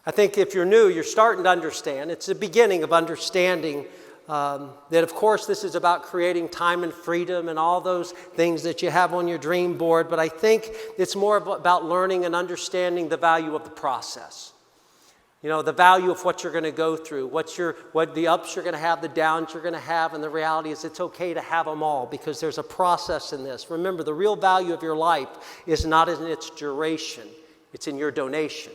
I think if you're new, you're starting to understand. It's the beginning of understanding that, of course, this is about creating time and freedom and all those things that you have on your dream board. But I think it's more about learning and understanding the value of the process. You know, the value of what you're going to go through, what the ups you're going to have, the downs you're going to have, and the reality is it's okay to have them all because there's a process in this. Remember, the real value of your life is not in its duration, it's in your donation.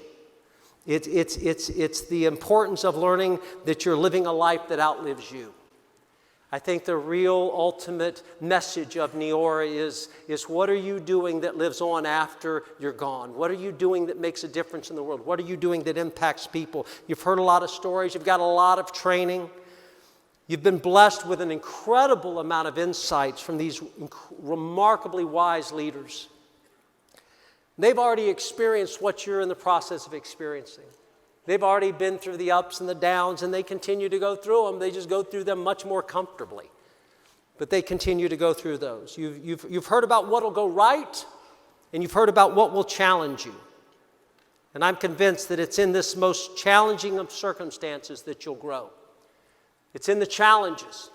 It's the importance of learning that you're living a life that outlives you. I think the real ultimate message of Neora is what are you doing that lives on after you're gone? What are you doing that makes a difference in the world? What are you doing that impacts people? You've heard a lot of stories. You've got a lot of training. You've been blessed with an incredible amount of insights from these remarkably wise leaders. They've already experienced what you're in the process of experiencing. They've already been through the ups and the downs, and they continue to go through them. They just go through them much more comfortably. But they continue to go through those. You've heard about what will go right, and you've heard about what will challenge you. And I'm convinced that it's in this most challenging of circumstances that you'll grow. It's in the challenges.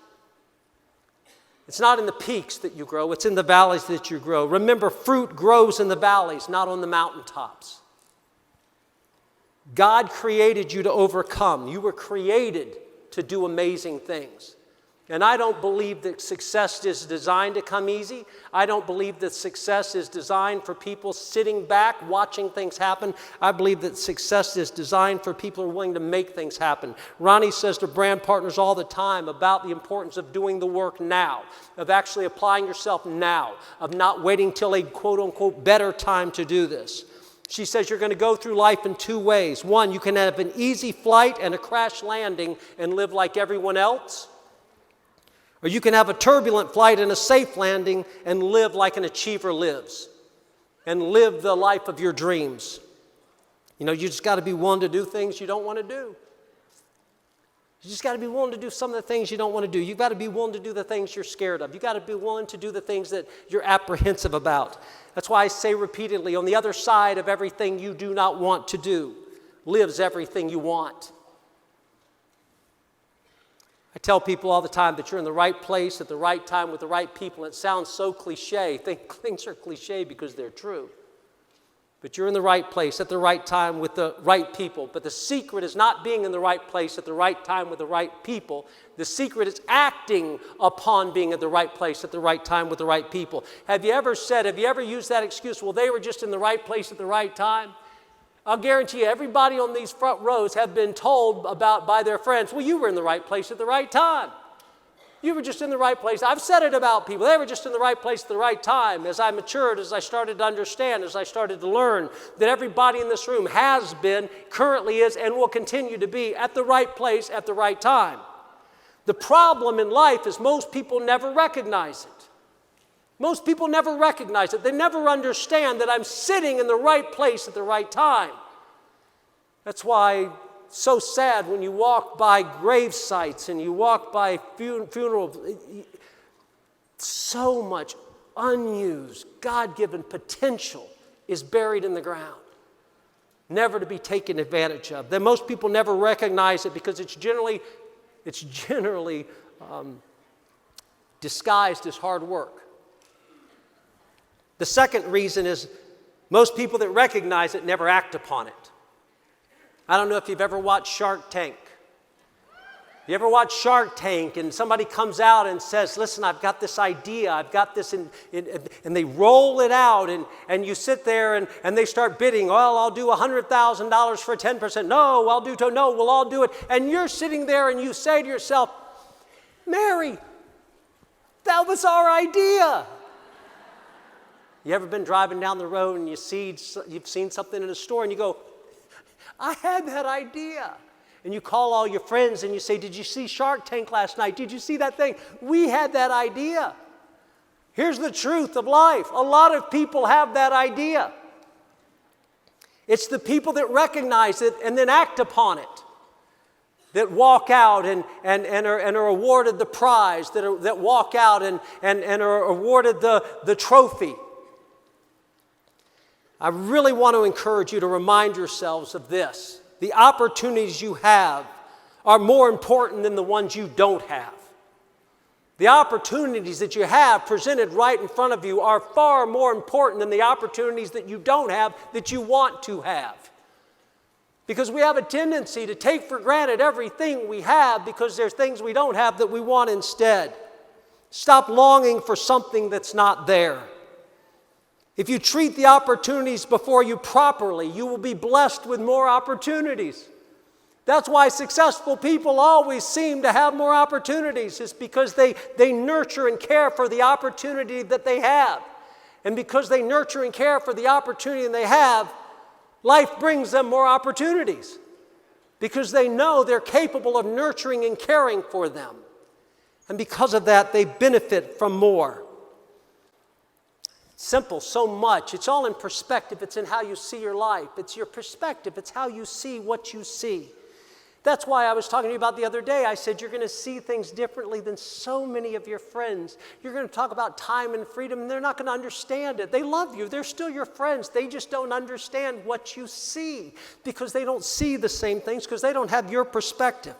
It's not in the peaks that you grow. It's in the valleys that you grow. Remember, fruit grows in the valleys, not on the mountaintops. God created you to overcome. You were created to do amazing things. And I don't believe that success is designed to come easy. I don't believe that success is designed for people sitting back, watching things happen. I believe that success is designed for people who are willing to make things happen. Ronnie says to brand partners all the time about the importance of doing the work now, of actually applying yourself now, of not waiting till a quote-unquote better time to do this. She says you're going to go through life in two ways. One, you can have an easy flight and a crash landing and live like everyone else. Or you can have a turbulent flight and a safe landing and live like an achiever lives. And live the life of your dreams. You know, you just got to be willing to do things you don't want to do. You just got to be willing to do some of the things you don't want to do. You've got to be willing to do the things you're scared of. You've got to be willing to do the things that you're apprehensive about. That's why I say repeatedly, on the other side of everything you do not want to do, lives everything you want. I tell people all the time that you're in the right place at the right time with the right people. It sounds so cliche. Things are cliche because they're true. But you're in the right place at the right time with the right people. But the secret is not being in the right place at the right time with the right people. The secret is acting upon being at the right place at the right time with the right people. Have you ever used that excuse, well, they were just in the right place at the right time? I'll guarantee you, everybody on these front rows have been told about by their friends, well, you were in the right place at the right time. You were just in the right place. I've said it about people. They were just in the right place at the right time. As I matured, as I started to understand, as I started to learn that everybody in this room has been, currently is, and will continue to be at the right place at the right time. The problem in life is most people never recognize it. Most people never recognize it. They never understand that I'm sitting in the right place at the right time. That's why it's so sad when you walk by grave sites and you walk by funerals. So much unused, God-given potential is buried in the ground, never to be taken advantage of. Then most people never recognize it because it's generally disguised as hard work. The second reason is most people that recognize it never act upon it. I don't know if you've ever watched Shark Tank. You ever watch Shark Tank and somebody comes out and says, listen, I've got this idea, I've got this, and they roll it out and you sit there and they start bidding, well, I'll do $100,000 for 10%. No, we'll all do it. And you're sitting there and you say to yourself, Mary, that was our idea. You ever been driving down the road and you've seen something in a store and you go, I had that idea. And you call all your friends and you say, did you see Shark Tank last night? Did you see that thing? We had that idea. Here's the truth of life. A lot of people have that idea. It's the people that recognize it and then act upon it that walk out and are awarded the prize, that walk out and are awarded the trophy. I really want to encourage you to remind yourselves of this. the opportunities you have are more important than the ones you don't have. The opportunities that you have presented right in front of you are far more important than the opportunities that you don't have that you want to have. Because we have a tendency to take for granted everything we have because there's things we don't have that we want instead. Stop longing for something that's not there. If you treat the opportunities before you properly, you will be blessed with more opportunities. That's why successful people always seem to have more opportunities. It's because they nurture and care for the opportunity that they have. And because they nurture and care for the opportunity they have, life brings them more opportunities. Because they know they're capable of nurturing and caring for them. And because of that, they benefit from more. Simple, so much. It's all in perspective. It's in how you see your life. It's your perspective. It's how you see what you see. That's why I was talking to you about the other day. I said you're going to see things differently than so many of your friends. You're going to talk about time and freedom, and they're not going to understand it. They love you. They're still your friends. They just don't understand what you see because they don't see the same things because they don't have your perspective.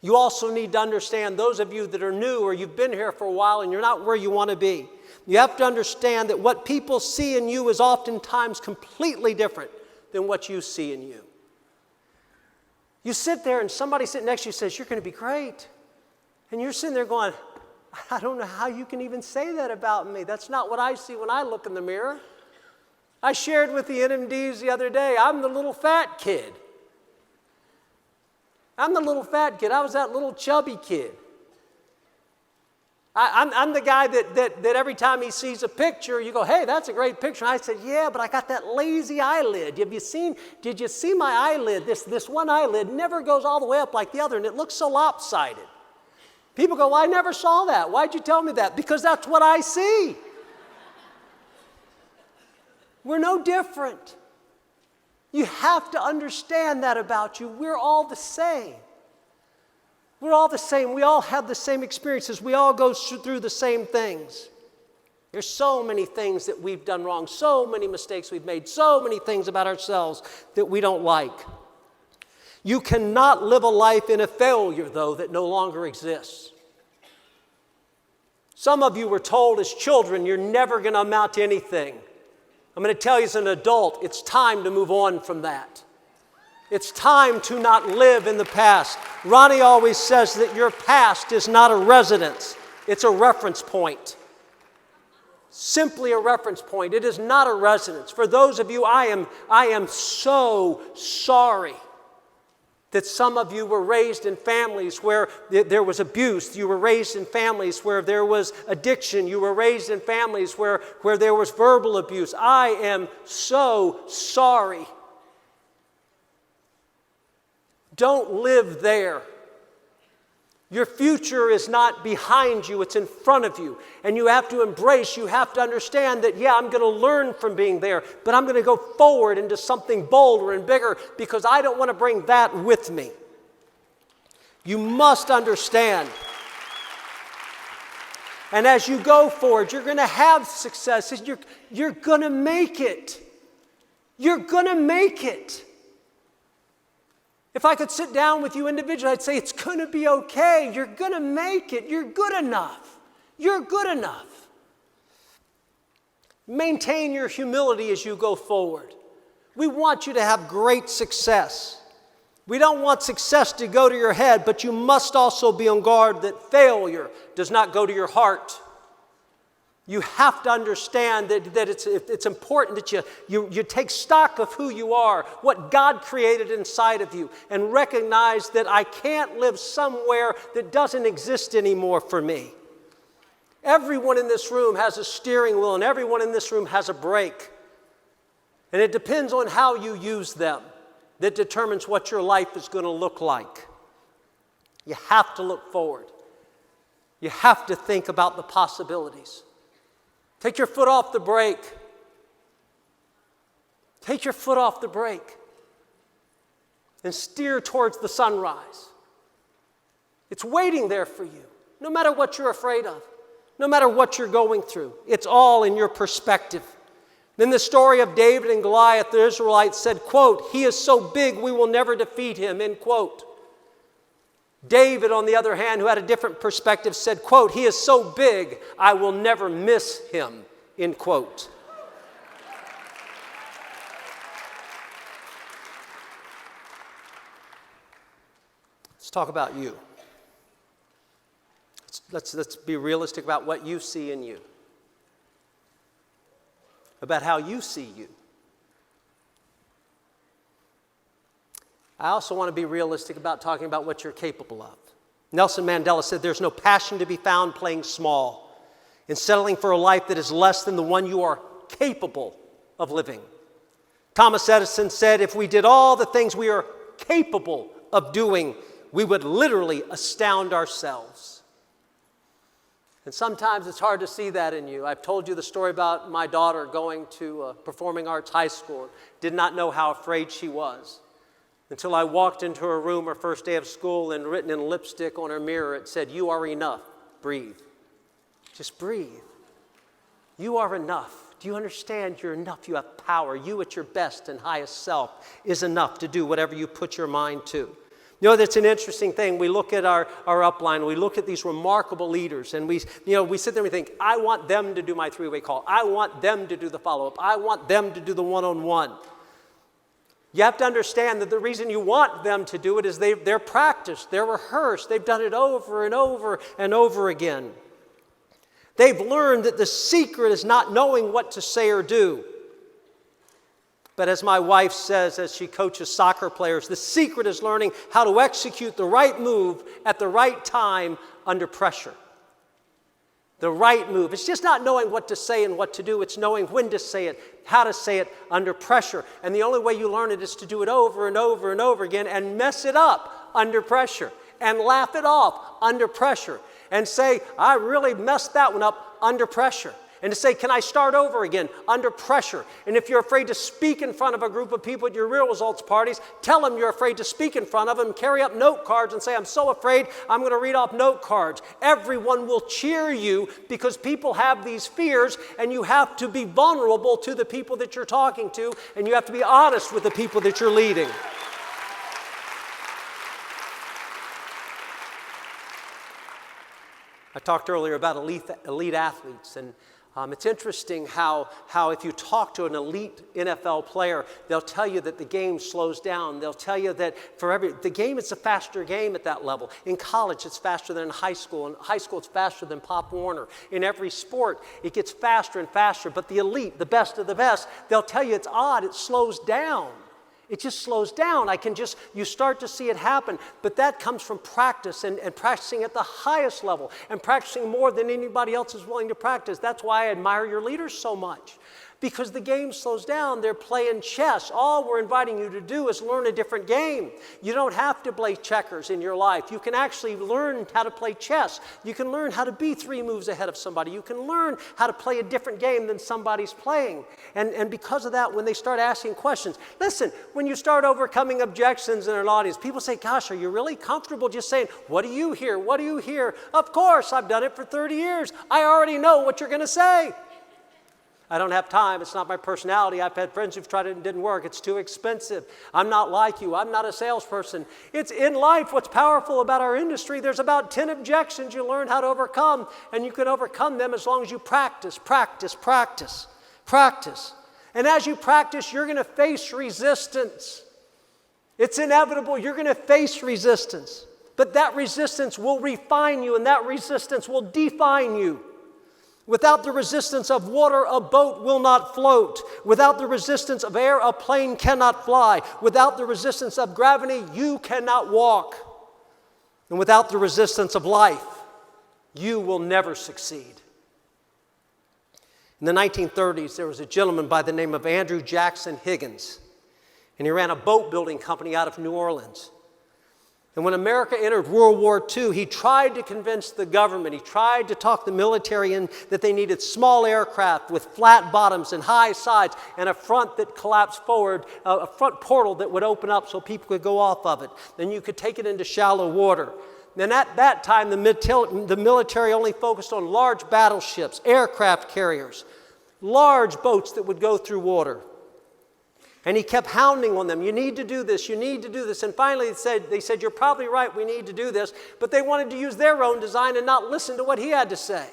You also need to understand, those of you that are new or you've been here for a while and you're not where you want to be, you have to understand that what people see in you is oftentimes completely different than what you see in you. You sit there and somebody sitting next to you says, "You're going to be great." And you're sitting there going, "I don't know how you can even say that about me. That's not what I see when I look in the mirror." I shared with the NMDs the other day, I'm the little fat kid. I'm the little fat kid. I was that little chubby kid. I'm the guy that every time he sees a picture, you go, "Hey, that's a great picture." And I said, "Yeah, but I got that lazy eyelid. Did you see my eyelid? This one eyelid never goes all the way up like the other, and it looks so lopsided." People go, "Well, I never saw that. Why'd you tell me that?" Because that's what I see. We're no different. You have to understand that about you. We're all the same. We're all the same. We all have the same experiences. We all go through the same things. There's so many things that we've done wrong, so many mistakes we've made, so many things about ourselves that we don't like. You cannot live a life in a failure, though, that no longer exists. Some of you were told as children, you're never going to amount to anything. I'm going to tell you as an adult, it's time to move on from that. It's time to not live in the past. Ronnie always says that your past is not a residence. It's a reference point. Simply a reference point. It is not a residence. For those of you, I am so sorry that some of you were raised in families where there was abuse. You were raised in families where there was addiction. You were raised in families where there was verbal abuse. I am so sorry. Don't live there. Your future is not behind you, it's in front of you. And you have to embrace, you have to understand that, yeah, I'm going to learn from being there, but I'm going to go forward into something bolder and bigger because I don't want to bring that with me. You must understand. And as you go forward, you're going to have success. You're going to make it. You're going to make it. If I could sit down with you individually, I'd say it's going to be okay. You're going to make it. You're good enough. You're good enough. Maintain your humility as you go forward. We want you to have great success. We don't want success to go to your head, but you must also be on guard that failure does not go to your heart. You have to understand that it's important that you take stock of who you are, what God created inside of you, and recognize that I can't live somewhere that doesn't exist anymore for me. Everyone in this room has a steering wheel, and everyone in this room has a brake. And it depends on how you use them that determines what your life is going to look like. You have to look forward. You have to think about the possibilities. Take your foot off the brake. Take your foot off the brake and steer towards the sunrise. It's waiting there for you, no matter what you're afraid of, no matter what you're going through. It's all in your perspective. In the story of David and Goliath, the Israelites said, quote, "He is so big we will never defeat him," end quote. David, on the other hand, who had a different perspective, said, quote, "He is so big I will never miss him," end quote. Let's talk about you. Let's be realistic about what you see in you, about how you see you. I also want to be realistic about talking about what you're capable of. Nelson Mandela said, "There's no passion to be found playing small and settling for a life that is less than the one you are capable of living." Thomas Edison said, "If we did all the things we are capable of doing, we would literally astound ourselves." And sometimes it's hard to see that in you. I've told you the story about my daughter going to Performing Arts High School. Did not know how afraid she was until I walked into her room her first day of school, and written in lipstick on her mirror, it said, "You are enough. Breathe." Just breathe. You are enough. Do you understand? You're enough. You have power. You at your best and highest self is enough to do whatever you put your mind to. You know, that's an interesting thing. We look at our upline, we look at these remarkable leaders, and we sit there and we think, I want them to do my three-way call. I want them to do the follow-up. I want them to do the one-on-one. You have to understand that the reason you want them to do it is they're practiced, they're rehearsed, they've done it over and over and over again. They've learned that the secret is not knowing what to say or do. But as my wife says, as she coaches soccer players, the secret is learning how to execute the right move at the right time under pressure. The right move. It's just not knowing what to say and what to do. It's knowing when to say it, how to say it under pressure. And the only way you learn it is to do it over and over and over again and mess it up under pressure and laugh it off under pressure and say, I really messed that one up under pressure. And to say, can I start over again under pressure? And if you're afraid to speak in front of a group of people at your real results parties, tell them you're afraid to speak in front of them, carry up note cards and say, I'm so afraid I'm going to read off note cards. Everyone will cheer you because people have these fears, and you have to be vulnerable to the people that you're talking to, and you have to be honest with the people that you're leading. I talked earlier about elite athletes, and it's interesting how if you talk to an elite NFL player, they'll tell you that the game slows down. They'll tell you that the game is a faster game at that level. In college, it's faster than in high school. In high school, it's faster than Pop Warner. In every sport, it gets faster and faster. But the elite, the best of the best, they'll tell you it's odd. It slows down. It just slows down. You start to see it happen. But that comes from practice and practicing at the highest level and practicing more than anybody else is willing to practice. That's why I admire your leaders so much. Because the game slows down. They're playing chess. All we're inviting you to do is learn a different game. You don't have to play checkers in your life. You can actually learn how to play chess. You can learn how to be 3 moves ahead of somebody. You can learn how to play a different game than somebody's playing. And because of that, when they start asking questions, listen, when you start overcoming objections in an audience, people say, gosh, are you really comfortable just saying, what do you hear? What do you hear? Of course, I've done it for 30 years. I already know what you're going to say. I don't have time. It's not my personality. I've had friends who've tried it and didn't work. It's too expensive. I'm not like you. I'm not a salesperson. It's in life what's powerful about our industry. There's about 10 objections you learn how to overcome, and you can overcome them as long as you practice, practice, practice, practice. And as you practice, you're going to face resistance. It's inevitable. You're going to face resistance. But that resistance will refine you, and that resistance will define you. Without the resistance of water, a boat will not float. Without the resistance of air, a plane cannot fly. Without the resistance of gravity, you cannot walk. And without the resistance of life, you will never succeed. In the 1930s, there was a gentleman by the name of Andrew Jackson Higgins, and he ran a boat building company out of New Orleans. And when America entered World War II, he tried to convince the government, he tried to talk the military in that they needed small aircraft with flat bottoms and high sides and a front that collapsed forward, a front portal that would open up so people could go off of it. Then you could take it into shallow water. And at that time, the military only focused on large battleships, aircraft carriers, large boats that would go through water. And he kept hounding on them, you need to do this, you need to do this. And finally they said, you're probably right, we need to do this. But they wanted to use their own design and not listen to what he had to say.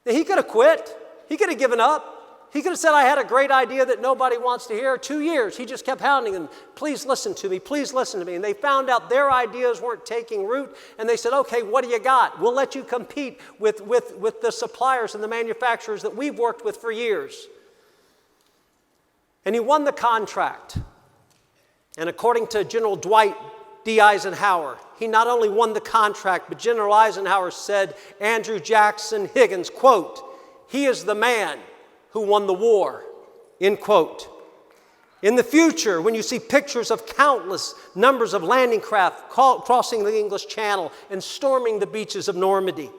Now, he could have quit. He could have given up. He could have said, I had a great idea that nobody wants to hear. 2 years, he just kept hounding them, please listen to me, please listen to me. And they found out their ideas weren't taking root. And they said, okay, what do you got? We'll let you compete with the suppliers and the manufacturers that we've worked with for years. And he won the contract. And according to General Dwight D. Eisenhower, he not only won the contract, but General Eisenhower said, Andrew Jackson Higgins, quote, he is the man who won the war, end quote. In the future, when you see pictures of countless numbers of landing craft crossing the English Channel and storming the beaches of Normandy,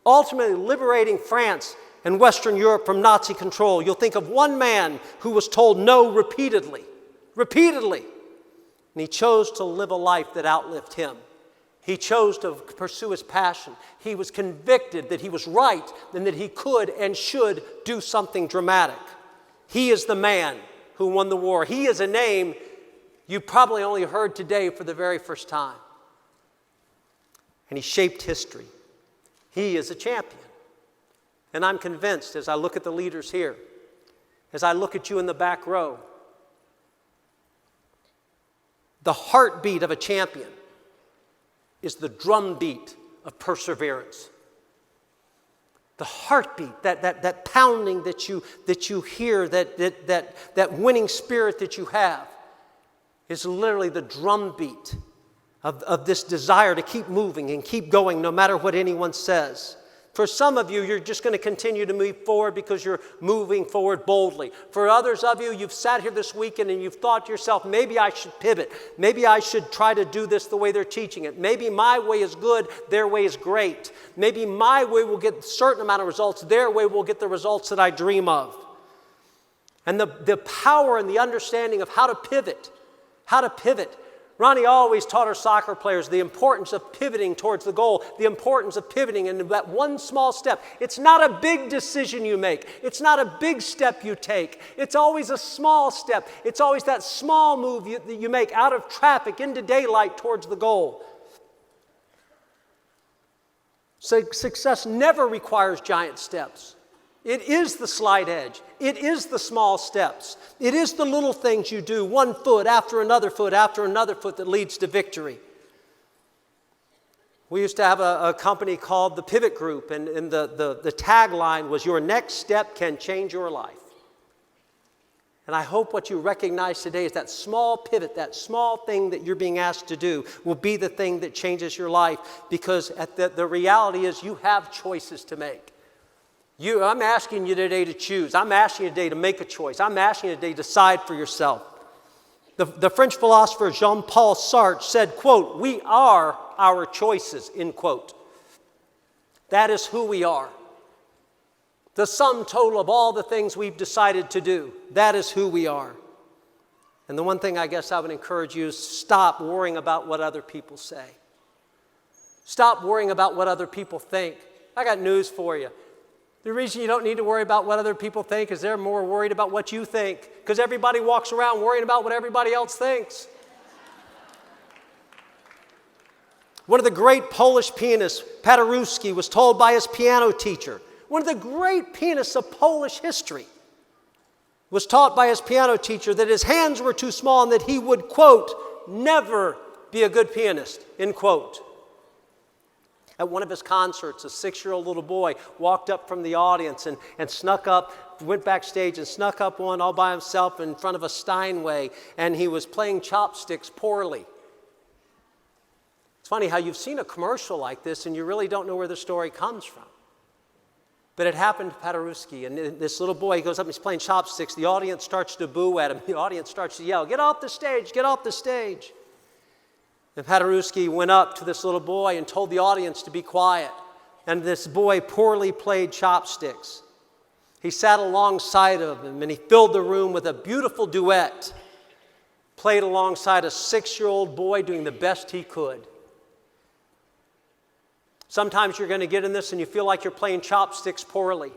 ultimately liberating France and Western Europe from Nazi control, you'll think of one man who was told no repeatedly. And he chose to live a life that outlived him. He chose to pursue his passion. He was convicted that he was right and that he could and should do something dramatic. He is the man who won the war. He is a name you probably only heard today for the very first time. And he shaped history. He is a champion. And I'm convinced as I look at the leaders here, as I look at you in the back row, the heartbeat of a champion is the drumbeat of perseverance. The heartbeat, that pounding that you hear, that winning spirit that you have, is literally the drumbeat of this desire to keep moving and keep going no matter what anyone says. For some of you, you're just going to continue to move forward because you're moving forward boldly. For others of you, you've sat here this weekend and you've thought to yourself, maybe I should pivot. Maybe I should try to do this the way they're teaching it. Maybe my way is good, their way is great. Maybe my way will get a certain amount of results, their way will get the results that I dream of. And the power and the understanding of how to pivot. Ronnie always taught our soccer players the importance of pivoting towards the goal, the importance of pivoting in that one small step. It's not a big decision you make. It's not a big step you take. It's always a small step. It's always that small move that you make out of traffic into daylight towards the goal. So success never requires giant steps. It is the slight edge. It is the small steps. It is the little things you do, one foot after another foot after another foot that leads to victory. We used to have a company called the Pivot Group, and the tagline was, your next step can change your life. And I hope what you recognize today is that small pivot, that small thing that you're being asked to do will be the thing that changes your life, because the reality is you have choices to make. I'm asking you today to choose. I'm asking you today to make a choice. I'm asking you today to decide for yourself. The French philosopher Jean-Paul Sartre said, quote, we are our choices, end quote. That is who we are. The sum total of all the things we've decided to do, that is who we are. And the one thing I guess I would encourage you is stop worrying about what other people say. Stop worrying about what other people think. I got news for you. The reason you don't need to worry about what other people think is they're more worried about what you think, because everybody walks around worrying about what everybody else thinks. One of the great Polish pianists, Paderewski, was told by his piano teacher, one of the great pianists of Polish history, was taught by his piano teacher that his hands were too small and that he would, quote, never be a good pianist, end quote. At one of his concerts, a 6-year-old little boy walked up from the audience and snuck up, went backstage and snuck up one all by himself in front of a Steinway, and he was playing chopsticks poorly. It's funny how you've seen a commercial like this and you really don't know where the story comes from. But it happened to Paderewski, and this little boy, he goes up and he's playing chopsticks. The audience starts to boo at him. The audience starts to yell, get off the stage, get off the stage. And Paderewski went up to this little boy and told the audience to be quiet. And this boy poorly played chopsticks. He sat alongside of him and he filled the room with a beautiful duet, played alongside a 6-year-old boy doing the best he could. Sometimes you're going to get in this and you feel like you're playing chopsticks poorly.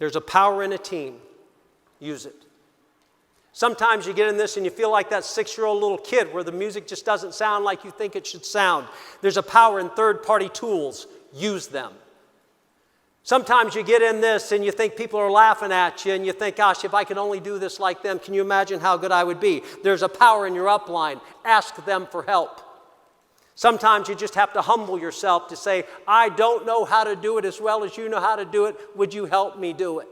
There's a power in a team. Use it. Sometimes you get in this and you feel like that 6-year-old little kid where the music just doesn't sound like you think it should sound. There's a power in third-party tools. Use them. Sometimes you get in this and you think people are laughing at you and you think, gosh, if I could only do this like them, can you imagine how good I would be? There's a power in your upline. Ask them for help. Sometimes you just have to humble yourself to say, I don't know how to do it as well as you know how to do it. Would you help me do it?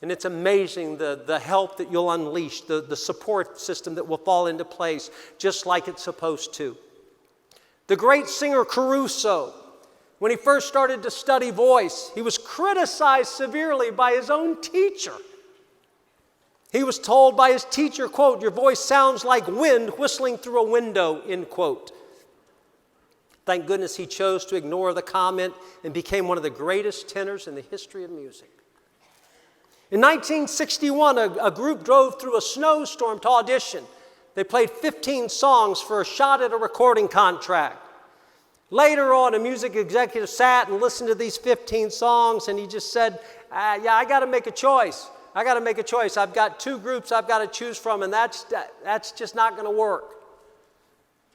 And it's amazing the help that you'll unleash, the support system that will fall into place just like it's supposed to. The great singer Caruso, when he first started to study voice, he was criticized severely by his own teacher. He was told by his teacher, quote, your voice sounds like wind whistling through a window, end quote. Thank goodness he chose to ignore the comment and became one of the greatest tenors in the history of music. In 1961, a group drove through a snowstorm to audition. They played 15 songs for a shot at a recording contract. Later on, a music executive sat and listened to these 15 songs, and he just said, I got to make a choice. I've got 2 groups I've got to choose from, and that's just not going to work.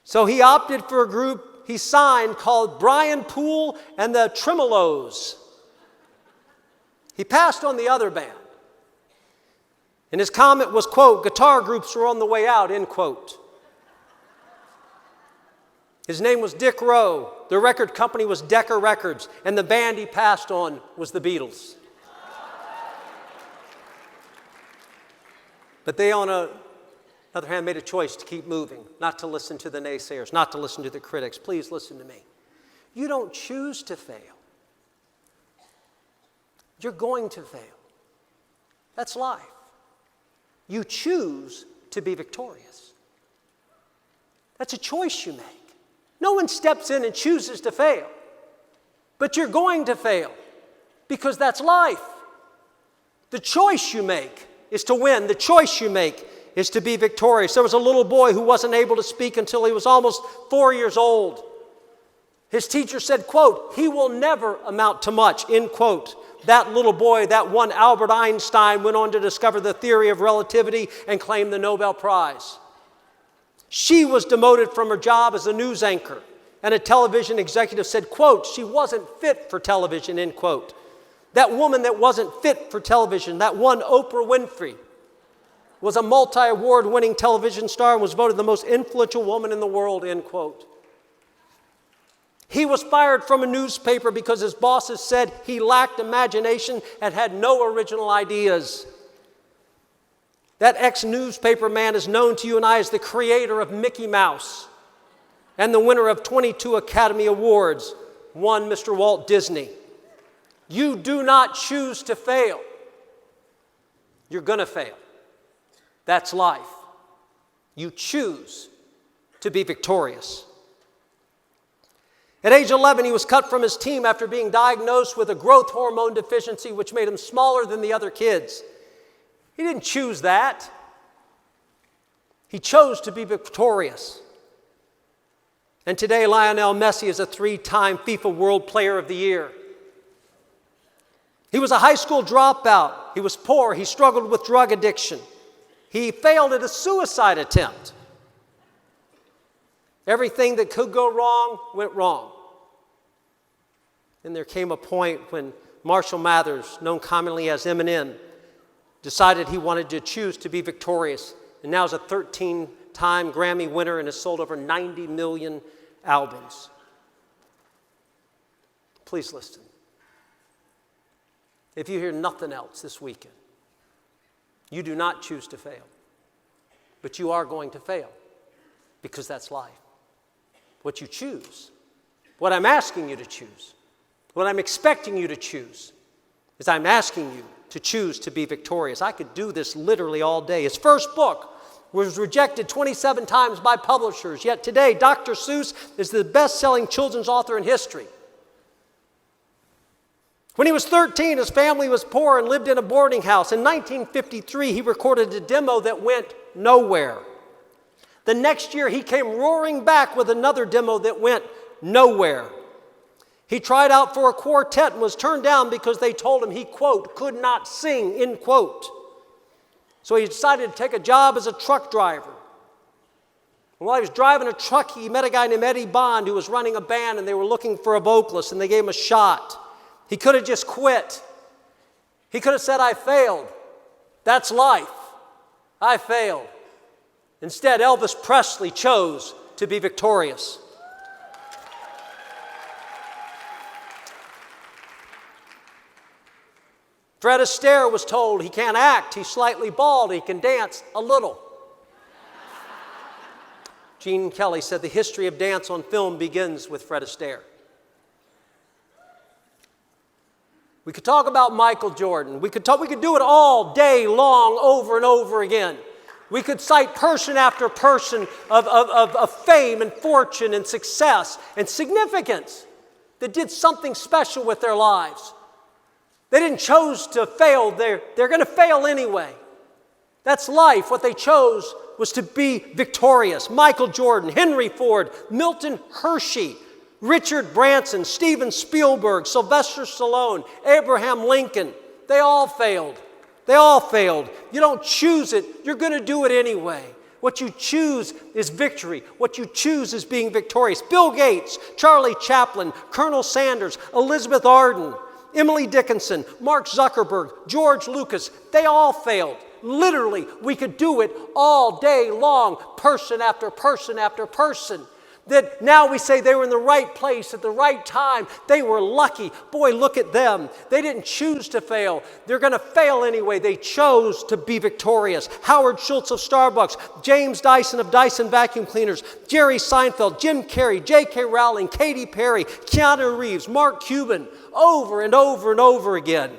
So he opted for a group he signed called Brian Poole and the Tremolos. He passed on the other band. And his comment was, quote, guitar groups are on the way out, end quote. His name was Dick Rowe. The record company was Decca Records, and the band he passed on was the Beatles. But they, on the other hand, made a choice to keep moving, not to listen to the naysayers, not to listen to the critics. Please listen to me. You don't choose to fail. You're going to fail. That's life. You choose to be victorious. That's a choice you make. No one steps in and chooses to fail. But you're going to fail because that's life. The choice you make is to win. The choice you make is to be victorious. There was a little boy who wasn't able to speak until he was almost 4 years old. His teacher said, quote, he will never amount to much, end quote. That little boy, that one Albert Einstein, went on to discover the theory of relativity and claim the Nobel Prize. She was demoted from her job as a news anchor, and a television executive said, quote, she wasn't fit for television, end quote. That woman that wasn't fit for television, that one Oprah Winfrey, was a multi-award winning television star and was voted the most influential woman in the world, end quote. He was fired from a newspaper because his bosses said he lacked imagination and had no original ideas. That ex-newspaper man is known to you and I as the creator of Mickey Mouse and the winner of 22 Academy Awards, one Mr. Walt Disney. You do not choose to fail. You're going to fail. That's life. You choose to be victorious. At age 11, he was cut from his team after being diagnosed with a growth hormone deficiency, which made him smaller than the other kids. He didn't choose that. He chose to be victorious. And today, Lionel Messi is a 3-time FIFA World Player of the Year. He was a high school dropout. He was poor. He struggled with drug addiction. He failed at a suicide attempt. Everything that could go wrong went wrong. And there came a point when Marshall Mathers, known commonly as Eminem, decided he wanted to choose to be victorious. And now is a 13-time Grammy winner and has sold over 90 million albums. Please listen. If you hear nothing else this weekend, you do not choose to fail. But you are going to fail because that's life. What you choose, what I'm asking you to choose, what I'm expecting you to choose, is I'm asking you to choose to be victorious. I could do this literally all day. His first book was rejected 27 times by publishers, yet today Dr. Seuss is the best-selling children's author in history. When he was 13, his family was poor and lived in a boarding house. In 1953, he recorded a demo that went nowhere. The next year, he came roaring back with another demo that went nowhere. He tried out for a quartet and was turned down because they told him he, quote, could not sing, end quote. So he decided to take a job as a truck driver. And while he was driving a truck, he met a guy named Eddie Bond who was running a band, and they were looking for a vocalist, and they gave him a shot. He could have just quit. He could have said, I failed. That's life. I failed. Instead, Elvis Presley chose to be victorious. Fred Astaire was told he can't act, he's slightly bald, he can dance a little. Gene Kelly said the history of dance on film begins with Fred Astaire. We could talk about Michael Jordan. We could do it all day long, over and over again. We could cite person after person of fame and fortune and success and significance that did something special with their lives. They didn't choose to fail. They're going to fail anyway. That's life. What they chose was to be victorious. Michael Jordan, Henry Ford, Milton Hershey, Richard Branson, Steven Spielberg, Sylvester Stallone, Abraham Lincoln. They all failed. They all failed. You don't choose it. You're going to do it anyway. What you choose is victory. What you choose is being victorious. Bill Gates, Charlie Chaplin, Colonel Sanders, Elizabeth Arden, Emily Dickinson, Mark Zuckerberg, George Lucas, they all failed. Literally, we could do it all day long, person after person after person. That now we say they were in the right place at the right time. They were lucky. Boy, look at them. They didn't choose to fail. They're going to fail anyway. They chose to be victorious. Howard Schultz of Starbucks, James Dyson of Dyson Vacuum Cleaners, Jerry Seinfeld, Jim Carrey, J.K. Rowling, Katy Perry, Keanu Reeves, Mark Cuban, over and over and over again.